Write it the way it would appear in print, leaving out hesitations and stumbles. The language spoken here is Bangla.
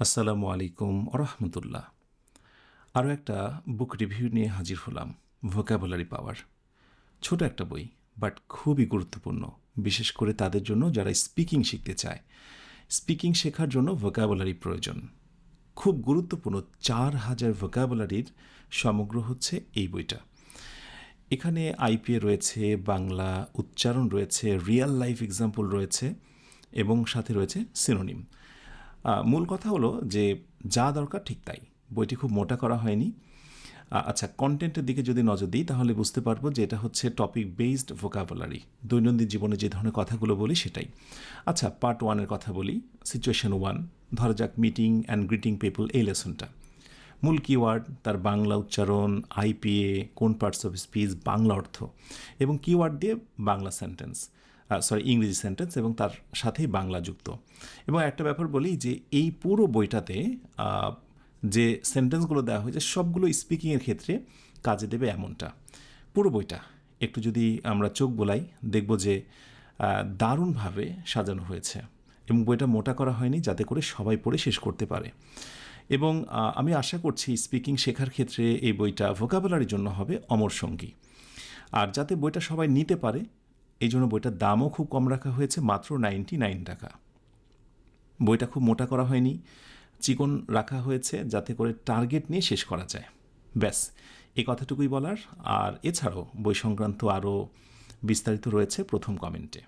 আসসালামু আলাইকুম ওরহমতুল্লাহ। আরও একটা বুক রিভিউ নিয়ে হাজির হলাম। ভোকাবুলারি পাওয়ার ছোট একটা বই, বাট খুবই গুরুত্বপূর্ণ, বিশেষ করে তাদের জন্য যারা স্পিকিং শিখতে চায়। স্পিকিং শেখার জন্য ভোকাবুলারি প্রয়োজন, খুব গুরুত্বপূর্ণ। 4000 ভোকাবুলারির সমগ্র হচ্ছে এই বইটা। এখানে আইপিএ রয়েছে, বাংলা উচ্চারণ রয়েছে, রিয়েল লাইফ এক্সাম্পল রয়েছে এবং সাথে রয়েছে সিনোনিম। মূল কথা হলো যে যা দরকার ঠিক তাই। বইটি খুব মোটা করা হয়নি। আচ্ছা, কন্টেন্টের দিকে যদি নজর দিই তাহলে বুঝতে পারবো যে এটা হচ্ছে টপিক বেসড ভোকাবুলারি। দৈনন্দিন জীবনে যে ধরনের কথাগুলো বলি সেটাই। আচ্ছা, পার্ট 1-এর কথা বলি। সিচুয়েশন 1, ধরা যাক মিটিং অ্যান্ড গ্রিটিং পিপল, এই লেসনটা। মূল কিওয়ার্ড, তার বাংলা উচ্চারণ, আইপিএ, কোন পার্টস অফ স্পিচ, বাংলা অর্থ এবং কিওয়ার্ড দিয়ে বাংলা সেন্টেন্স, ইংরেজি সেন্টেন্স এবং তার সাথেই বাংলা যুক্ত। এবং একটা ব্যাপার বলি যে এই পুরো বইটাতে যে সেন্টেন্সগুলো দেওয়া হয়েছে সবগুলো স্পিকিংয়ের ক্ষেত্রে কাজে দেবে এমনটা। পুরো বইটা একটু যদি আমরা চোখ বোলাই দেখব যে দারুণভাবে সাজানো হয়েছে এবং বইটা মোটা করা হয়নি যাতে করে সবাই পড়ে শেষ করতে পারে। এবং আমি আশা করছি স্পিকিং শেখার ক্ষেত্রে এই বইটা ভোকাবুলারির জন্য হবে অমর সঙ্গী। আর যাতে বইটা সবাই নিতে পারে এই জন্য বইটার দামও খুব কম রাখা হয়েছে, মাত্র 99 টাকা। বইটা খুব মোটা করা হয়নি, চিকন রাখা হয়েছে যাতে করে টার্গেট নিয়ে শেষ করা যায়। ব্যাস, এই কথাটুকুই বলার। আর এছাড়াও বই সংক্রান্ত আরও বিস্তারিত রয়েছে প্রথম কমেন্টে।